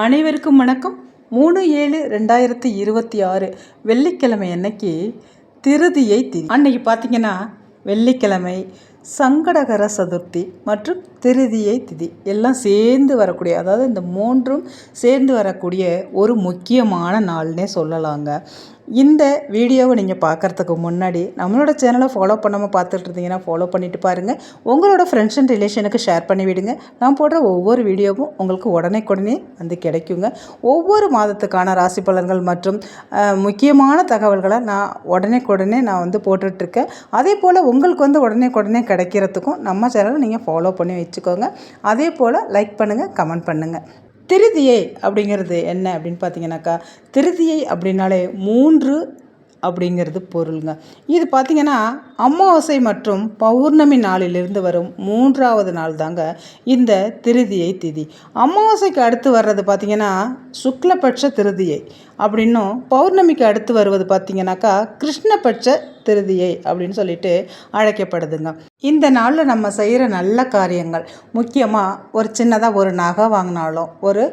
அனைவருக்கும் வணக்கம். 3/7/2026 வெள்ளிக்கிழமை அன்னைக்கு திருதியை திதி. அன்னைக்கு பார்த்திங்கன்னா வெள்ளிக்கிழமை, சங்கடகர சதுர்த்தி மற்றும் திருதியை திதி எல்லாம் சேர்ந்து வரக்கூடிய, அதாவது இந்த மூன்றும் சேர்ந்து வரக்கூடிய ஒரு முக்கியமான நாள்னே சொல்லலாங்க. இந்த வீடியோவை நீங்கள் பார்க்குறதுக்கு முன்னாடி நம்மளோட சேனலை ஃபாலோ பண்ணாமல் பார்த்துட்டு இருந்தீங்கன்னா ஃபாலோ பண்ணிவிட்டு பாருங்கள். உங்களோட ஃப்ரெண்ட்ஸ் அண்ட் ரிலேஷனுக்கு ஷேர் பண்ணி விடுங்க. நான் போடுற ஒவ்வொரு வீடியோவும் உங்களுக்கு உடனே வந்து கிடைக்குங்க. ஒவ்வொரு மாதத்துக்கான ராசி பலன்கள் மற்றும் முக்கியமான தகவல்களை நான் உடனே நான் போட்டுட்ருக்கேன். அதே போல் உங்களுக்கு உடனே கிடைக்கிறதுக்கும் நம்ம சேனலை நீங்கள் ஃபாலோ பண்ணி வச்சுக்கோங்க. அதே போல் லைக் பண்ணுங்கள், கமெண்ட் பண்ணுங்கள். திருதியை அப்படிங்கிறது என்ன அப்படின்னு பார்த்தீங்கன்னாக்கா, திருதியை அப்படின்னாலே 3 அப்படிங்கிறது பொருளுங்க. இது பார்த்திங்கன்னா அமாவாசை மற்றும் பௌர்ணமி நாளிலிருந்து வரும் 3வது நாள் தாங்க இந்த திருதியை திதி. அமாவாசைக்கு அடுத்து வர்றது பார்த்திங்கன்னா சுக்லபட்ச திருதியை அப்படின்னும், பௌர்ணமிக்கு அடுத்து வருவது பார்த்திங்கனாக்கா கிருஷ்ணபட்ச திருதியை அப்படின்னு சொல்லிட்டு அழைக்கப்படுதுங்க. இந்த நாளில் நம்ம செய்கிற நல்ல காரியங்கள், முக்கியமாக ஒரு சின்னதாக ஒரு நகை வாங்கினாலும், ஒரு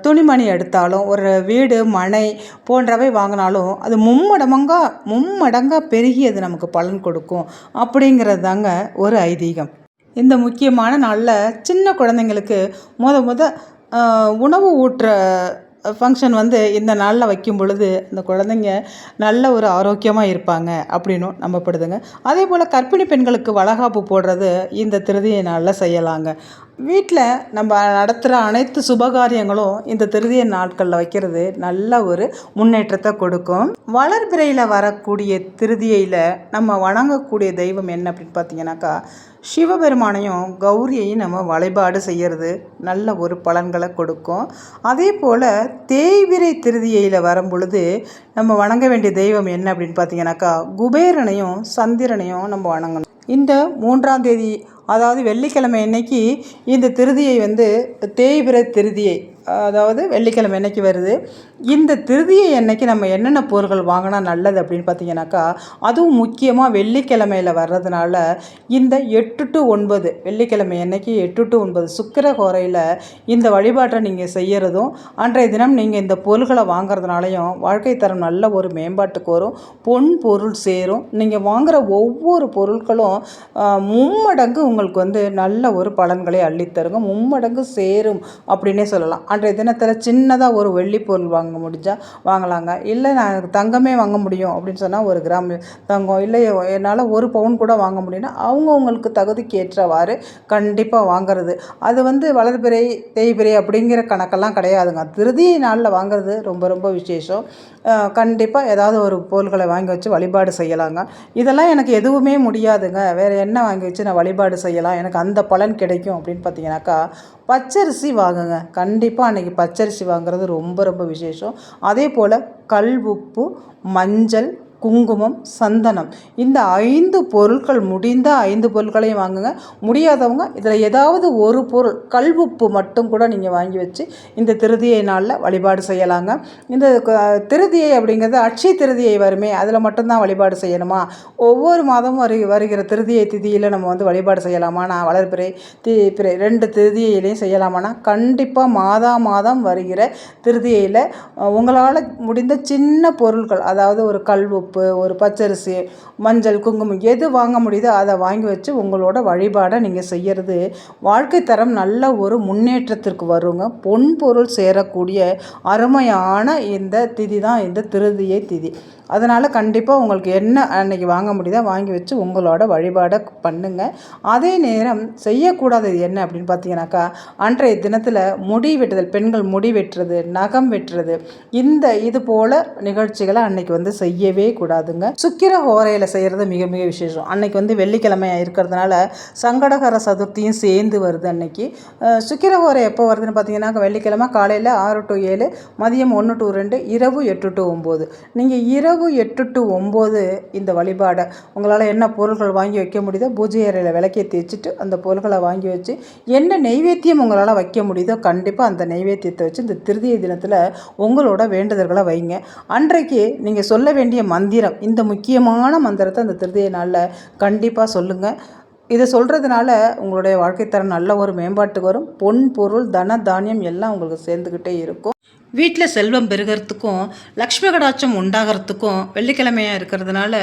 துணிமணி எடுத்தாலும், ஒரு வீடு மனை போன்றவை வாங்கினாலும் அது மும்மடங்காக பெருகி அது நமக்கு பலன் கொடுக்கும் அப்படிங்கிறது தாங்க ஒரு ஐதீகம். இந்த முக்கியமான நாளில் சின்ன குழந்தைங்களுக்கு உணவு ஊட்டுற ஃபங்க்ஷன் இந்த நாளில் வைக்கும் பொழுது அந்த குழந்தைங்க நல்ல ஒரு ஆரோக்கியமாக இருப்பாங்க அப்படின்னும் நம்பப்படுதுங்க. அதே போல் கர்ப்பிணி பெண்களுக்கு வளகாப்பு போடுறது இந்த திருதியை நாளில் செய்யலாங்க. வீட்டில் நம்ம நடத்துகிற அனைத்து சுபகாரியங்களும் இந்த திருதியை நாட்களில் வைக்கிறது நல்ல ஒரு முன்னேற்றத்தை கொடுக்கும். வளர்பிறையில் வரக்கூடிய திருதியையில் நம்ம வணங்கக்கூடிய தெய்வம் என்ன அப்படின்னு பார்த்தீங்கன்னாக்கா, சிவபெருமானையும் கௌரியையும் நம்ம வழிபாடு செய்கிறது நல்ல ஒரு பலன்களை கொடுக்கும். அதே போல் தேய்பிறை திருதியையில் வரும் பொழுது நம்ம வணங்க வேண்டிய தெய்வம் என்ன அப்படின்னு பார்த்தீங்கன்னாக்கா, குபேரனையும் சந்திரனையும் நம்ம வணங்கணும். இந்த 3ஆம் தேதி, அதாவது வெள்ளிக்கிழமை அன்னைக்கு இந்த திருதியை தேய்பிறை திருதியை, அதாவது வெள்ளிக்கிழமை அன்னைக்கு வருது. இந்த திருதியை அன்னைக்கு நம்ம என்னென்ன பொருட்கள் வாங்கினா நல்லது அப்படின்னு பார்த்தீங்கன்னாக்கா, அதுவும் முக்கியமாக வெள்ளிக்கிழமையில் வர்றதுனால இந்த 8 to 9 வெள்ளிக்கிழமை அன்னைக்கு 8 to 9 சுக்கிர ஹோரையில் இந்த வழிபாட்டை நீங்கள் செய்கிறதும், அன்றைய தினம் நீங்கள் இந்த பொருள்களை வாங்குறதுனாலையும் வாழ்க்கை தரம் நல்ல ஒரு மேம்பாட்டுக்கு வரும். பொன் பொருள் சேரும். நீங்கள் வாங்குகிற ஒவ்வொரு பொருட்களும் மும்மடங்கு உங்களுக்கு நல்ல ஒரு பலன்களை அள்ளித்தருங்க. மும்மடங்கு சேரும் அப்படின்னே சொல்லலாம். அன்றைய தினத்தில் சின்னதாக ஒரு வெள்ளி பொருள் வாங்க முடிஞ்சால் வாங்கலாங்க. இல்லை நான் தங்கமே வாங்க முடியும் அப்படின்னு சொன்னால் 1 கிராம் தங்கம், இல்லை என்னால் 1 பவுன் கூட வாங்க முடியும்னா அவங்கவுங்களுக்கு தகுதிக்கு ஏற்றவாறு கண்டிப்பாக வாங்கிறது. அது வளர்பிறை தேய்பிறை அப்படிங்கிற கணக்கெல்லாம் கிடையாதுங்க. திருதியை நாளில் வாங்குறது ரொம்ப ரொம்ப விசேஷம். கண்டிப்பாக ஏதாவது ஒரு பொருள்களை வாங்கி வச்சு வழிபாடு செய்யலாங்க. இதெல்லாம் எனக்கு எதுவுமே முடியாதுங்க, வேறு என்ன வாங்கி வச்சு நான் வழிபாடு செய்யலாம், எனக்கு அந்த பலன் கிடைக்கும் அப்படின்னு பார்த்தீங்கன்னாக்கா, பச்சரிசி வாங்குங்க. கண்டிப்பாக அன்றைக்கி பச்சரிசி வாங்குறது ரொம்ப ரொம்ப விசேஷம். அதே போல் கல் உப்பு, மஞ்சள், குங்குமம், சந்தனம், இந்த 5 பொருட்கள், முடிந்த 5 பொருட்களையும் வாங்குங்க. முடியாதவங்க இதில் ஏதாவது ஒரு பொருள், கல் உப்பு மட்டும் கூட நீங்கள் வாங்கி வச்சு இந்த திருதியை நாளில் வழிபாடு செய்யலாங்க. இந்த திருதியை அப்படிங்கிறது அட்சய திருதியை வருமே, அதில் மட்டும்தான் வழிபாடு செய்யணுமா? ஒவ்வொரு மாதமும் வருகிற திருதியை திதியில் நம்ம வழிபாடு செய்யலாமா? நான் வளர்பிறை பிறை 2 திருதியிலையும் செய்யலாமான்னா, கண்டிப்பாக மாதம் வருகிற திருதியையில் உங்களால் முடிந்த சின்ன பொருட்கள், அதாவது ஒரு கல் உப்பு, ஒரு பச்சரிசி, மஞ்சள், குங்குமம், எது வாங்க முடியுதோ அதை வாங்கி வச்சு உங்களோட வழிபாடை நீங்கள் செய்கிறது வாழ்க்கை தரம் நல்ல ஒரு முன்னேற்றத்திற்கு வருங்க. பொன் பொருள் சேரக்கூடிய அருமையான இந்த திதி தான் இந்த திருதியை திதி. அதனால் கண்டிப்பாக உங்களுக்கு என்ன அன்றைக்கி வாங்க முடியுதோ வாங்கி வச்சு உங்களோட வழிபாடை பண்ணுங்கள். அதே நேரம் செய்யக்கூடாதது என்ன அப்படின்னு பார்த்தீங்கன்னாக்கா, அன்றைய தினத்தில் முடி வெட்டுதல், பெண்கள் முடி வெட்டுறது, நகம் வெட்டுறது, இது போல் நிகழ்ச்சிகளை அன்றைக்கி செய்யவே கூடாதுங்க. சுக்கிர ஹோரையில் செய்கிறது மிக மிக விசேஷம். அன்றைக்கி வெள்ளிக்கிழமையாக இருக்கிறதுனால சங்கடகர சதுர்த்தியும் சேர்ந்து வருது. அன்றைக்கி சுக்கிர ஹோரை எப்போ வருதுன்னு பார்த்தீங்கன்னாக்கா, வெள்ளிக்கிழமை காலையில் 6 to 7, மதியம் 1 to 2, இரவு 8 to 9. நீங்கள் இரவு 8 to 9 இந்த வழிபாடை உங்களால் என்ன பொருட்கள் வாங்கி வைக்க முடியுதோ பூஜை அறையில் விளக்கேற்றி வச்சுட்டு அந்த பொருட்களை வாங்கி வச்சு என்ன நெய்வேத்தியம் உங்களால் வைக்க முடியுதோ கண்டிப்பாக அந்த நெய்வேத்தியத்தை வச்சு இந்த திருதியை தினத்தில் உங்களோட வேண்டுதல்களை வைங்க. அன்றைக்கு நீங்கள் சொல்ல வேண்டிய மந்திரம், இந்த முக்கியமான மந்திரத்தை அந்த திருதியை நாளில் கண்டிப்பாக சொல்லுங்கள். இதை சொல்கிறதுனால உங்களுடைய வாழ்க்கை தரம் நல்ல ஒரு மேம்பாட்டுக்கு வரும். பொன் பொருள் தன தானியம் எல்லாம் உங்களுக்கு சேர்ந்துக்கிட்டே இருக்கும். வீட்டில் செல்வம் பெருகிறதுக்கும் லக்ஷ்மி கடாட்சம் உண்டாகிறதுக்கும் வெள்ளிக்கிழமையாக இருக்கிறதுனால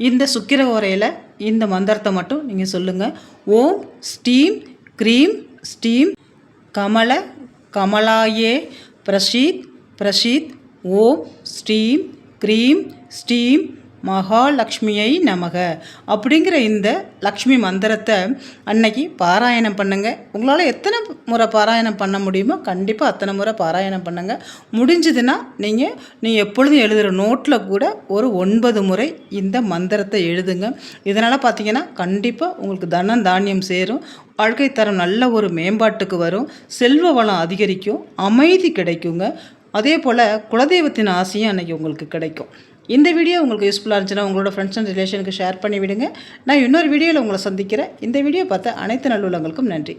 இந்த சுக்கிர ஓரையில் இந்த மந்திரத்தை மட்டும் நீங்கள் சொல்லுங்கள். ஓம் ஸ்டீம் க்ரீம் ஸ்டீம் கமல கமலாயே பிரசீத் பிரசீத். ஓம் ஸ்டீம் க்ரீம் ஸ்டீம் மகாலட்சுமியை நமக அப்படிங்கிற இந்த லக்ஷ்மி மந்திரத்தை அன்னைக்கு பாராயணம் பண்ணுங்கள். உங்களால் எத்தனை முறை பாராயணம் பண்ண முடியுமோ கண்டிப்பாக அத்தனை முறை பாராயணம் பண்ணுங்கள். முடிஞ்சதுன்னா நீங்கள் எப்பொழுதும் எழுதுகிற நோட்டில் கூட ஒரு 9 முறை இந்த மந்திரத்தை எழுதுங்க. இதனால் பார்த்தீங்கன்னா கண்டிப்பாக உங்களுக்கு தனம் தானியம் சேரும். வாழ்க்கை தரம் நல்ல ஒரு மேம்பாட்டுக்கு வரும். செல்வ வளம் அதிகரிக்கும். அமைதி கிடைக்குங்க. அதே போல் குலதெய்வத்தின் ஆசையும் அன்றைக்கி உங்களுக்கு கிடைக்கும். இந்த வீடியோ உங்களுக்கு யூஸ்ஃபுல்லாக இருந்துச்சுன்னா உங்களோட ஃப்ரெண்ட்ஸ் அண்ட் ரிலேஷனுக்கு ஷேர் பண்ணி விடுங்க. நான் இன்னொரு வீடியோவில் உங்களை சந்திக்கிறேன். இந்த வீடியோ பார்த்த அனைத்து நல்லுள்ளங்களுக்கும் நன்றி.